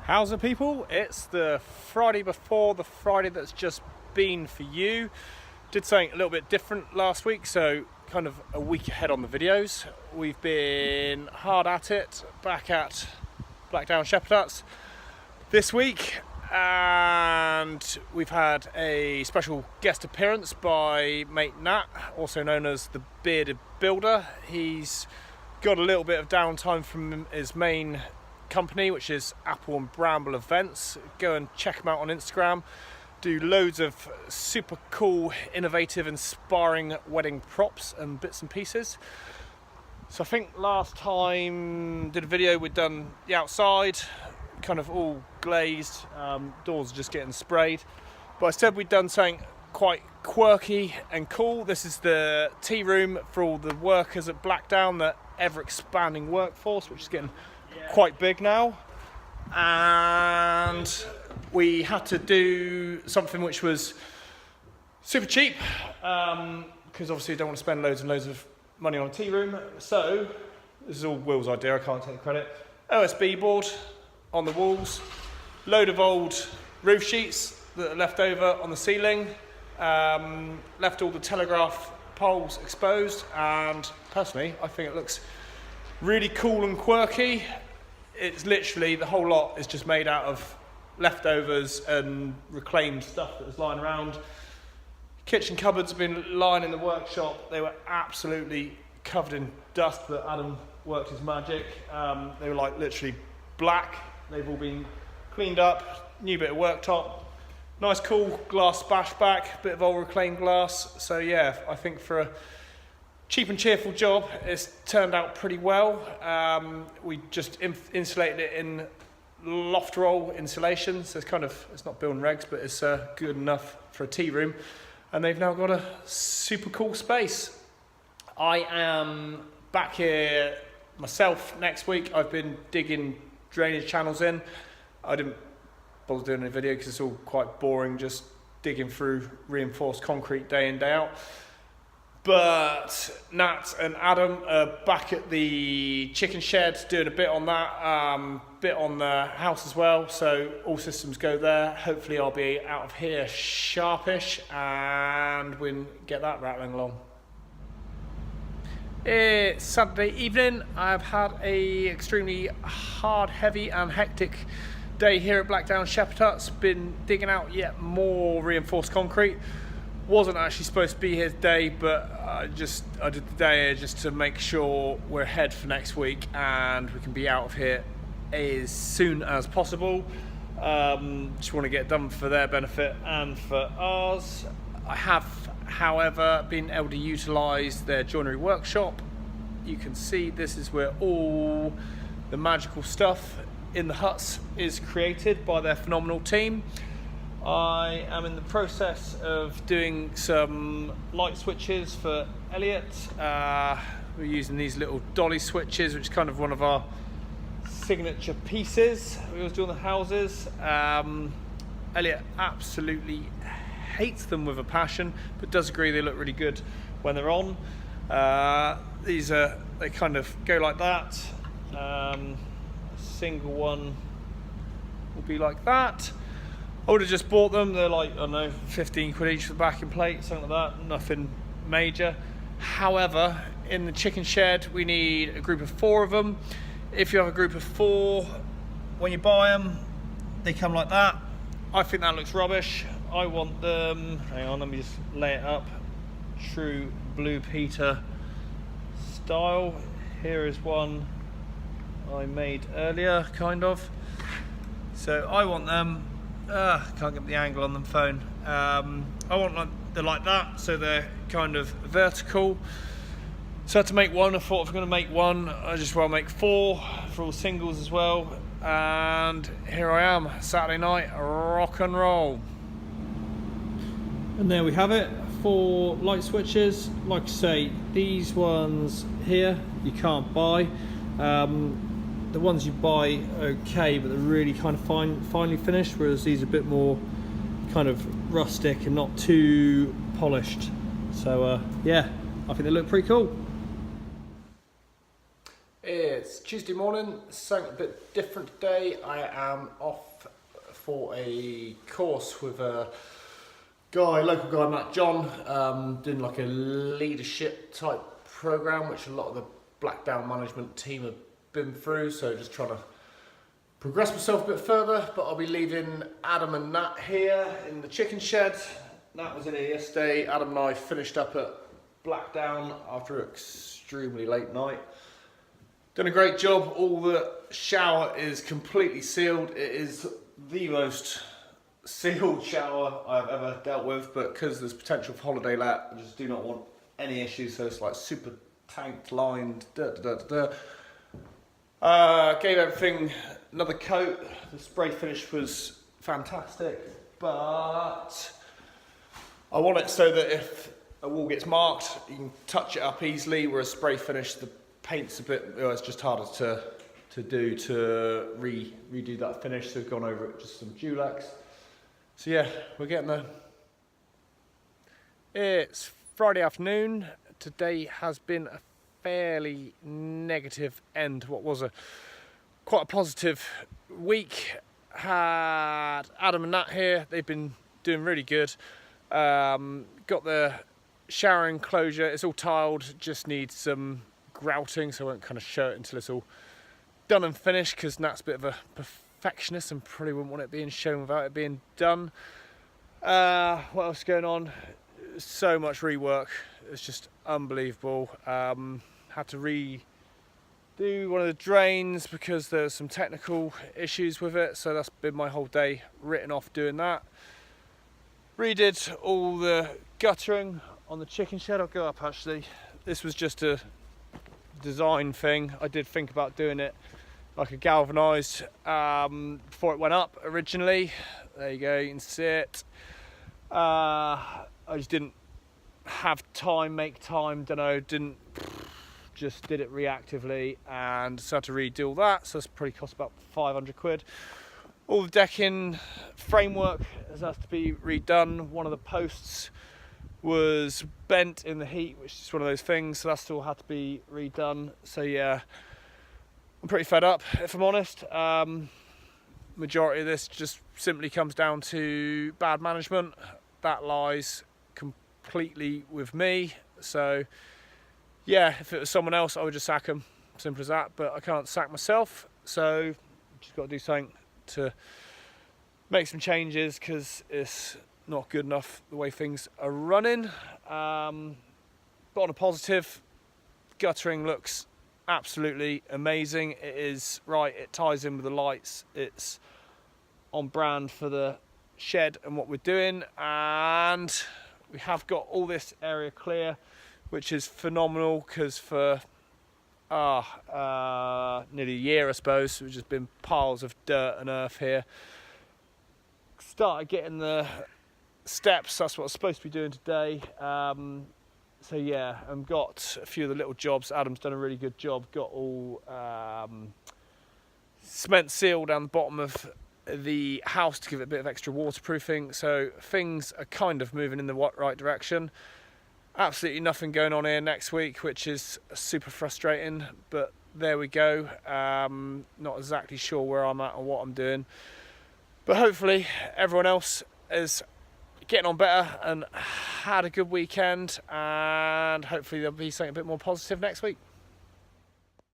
How's it, people? It's the Friday before the Friday that's just been for you. Did something a little bit different last week, so kind of a week ahead on the videos. We've been hard at it, back at Blackdown Shepherd Huts this week, and we've had a special guest appearance by mate Nat, also known as the Bearded Builder. He's got a little bit of downtime from his main company, which is Apple and Bramble Events. Go and check him out on Instagram. Do loads of super cool, innovative, inspiring wedding props and bits and pieces. So I think last time did a video, we'd done the outside, kind of all glazed, doors just getting sprayed. But I said we'd done something quite quirky and cool. This is the tea room for all the workers at Blackdown, the ever expanding workforce, which is getting quite big now. And we had to do something which was super cheap, because obviously you don't want to spend loads and loads of money on a tea room. So this is all Will's idea, I can't take the credit. OSB board on the walls, load of old roof sheets that are left over on the ceiling, left all the telegraph poles exposed, and personally I think it looks really cool and quirky. It's literally, the whole lot is just made out of leftovers and reclaimed stuff that was lying around. Kitchen cupboards have been lying in the workshop. They were absolutely covered in dust, but Adam worked his magic. They were like literally black. They've all been cleaned up, new bit of worktop. Nice cool glass splashback, bit of old reclaimed glass. So yeah, I think for a cheap and cheerful job, it's turned out pretty well. We just insulated it in loft roll insulation, so it's not building regs, but it's good enough for a tea room. And they've now got a super cool space. I am back here myself next week. I've been digging drainage channels in. I didn't bother doing a video because it's all quite boring, just digging through reinforced concrete day in, day out. But Nat and Adam are back at the chicken shed doing a bit on that, bit on the house as well, so all systems go there. Hopefully I'll be out of here sharpish and we can get that rattling along. It's Saturday evening. I've had a extremely hard, heavy and hectic day here at Blackdown Shepherd Huts. Been digging out yet more reinforced concrete. Wasn't actually supposed to be here today, but I did the day here just to make sure we're ahead for next week and we can be out of here as soon as possible. Just want to get it done for their benefit and for ours. I have, however, been able to utilise their joinery workshop. You can see this is where all the magical stuff in the huts is created by their phenomenal team. I am in the process of doing some light switches for Elliot. We're using these little dolly switches, which is kind of one of our signature pieces we always do on the houses. Elliot absolutely hates them with a passion, but does agree they look really good when they're on. They kind of go like that. A single one will be like that. I would have just bought them. They're like, I don't know, 15 quid each for the backing plate, something like that. Nothing major. However, in the chicken shed, we need a group of 4 of them. If you have a group of 4, when you buy them, they come like that. I think that looks rubbish. I want them, hang on, let me just lay it up. True Blue Peter style. Here is one I made earlier, kind of. So I want them. Can't get the angle on the phone. I want they're like that, so they're kind of vertical. So I had to make one. I thought if I'm going to make one, I just want to make 4 for all singles as well. And here I am, Saturday night, rock and roll. And there we have it, 4 light switches. Like I say, these ones here you can't buy. The ones you buy, okay, but they're really kind of finely finished, whereas these are a bit more kind of rustic and not too polished. So yeah, I think they look pretty cool. It's Tuesday morning, something a bit different today. I am off for a course with a local guy, Matt John, doing like a leadership type program, which a lot of the Black Down management team have been through. So just trying to progress myself a bit further, but I'll be leaving Adam and Nat here in the chicken shed. Nat was in here yesterday. Adam and I finished up at Black Down after an extremely late night. Done a great job. All the shower is completely sealed. It is the most sealed shower I've ever dealt with, but because there's potential for holiday let, I just do not want any issues. So it's like super tanked, lined. Gave everything another coat. The spray finish was fantastic, but I want it so that if a wall gets marked, you can touch it up easily. Whereas spray finish, the paint's a bit, it's just harder to do, to redo that finish. So we've gone over it with just some Dulux. So yeah, we're getting there. It's Friday afternoon. Today has been a fairly negative end to what was quite a positive week. Had Adam and Nat here. They've been doing really good. Got the shower enclosure. It's all tiled. Just needs some grouting, so I won't kind of show it until it's all done and finished, because Nat's a bit of a perfectionist and probably wouldn't want it being shown without it being done. What else is going on? So much rework. It's just unbelievable. Had to redo one of the drains because there's some technical issues with it, so that's been my whole day written off doing that. Redid all the guttering on the chicken shed. I'll go up actually. This was just a design thing. I did think about doing it like a galvanised before it went up originally. There you go, you can see it. I just didn't have time, just did it reactively, and so I had to redo all that, so that's probably cost about 500 quid. All the decking framework has to be redone. One of the posts was bent in the heat, which is one of those things, so that still had to be redone. So yeah, I'm pretty fed up, if I'm honest. Majority of this just simply comes down to bad management. That lies completely with me. So yeah, if it was someone else, I would just sack them, simple as that. But I can't sack myself, so just got to do something to make some changes, because it's not good enough the way things are running. But on a positive, guttering looks absolutely amazing. It is right, it ties in with the lights, it's on brand for the shed and what we're doing, and we have got all this area clear, which is phenomenal, because for nearly a year, I suppose, it's just been piles of dirt and earth here. Started getting the steps, that's what I'm supposed to be doing today. So yeah, I've got a few of the little jobs. Adam's done a really good job, got all cement seal down the bottom of the house to give it a bit of extra waterproofing, so things are kind of moving in the right direction. Absolutely nothing going on here next week, which is super frustrating, but there we go. Not exactly sure where I'm at or what I'm doing, but hopefully everyone else is getting on better and had a good weekend, and hopefully there'll be something a bit more positive next week.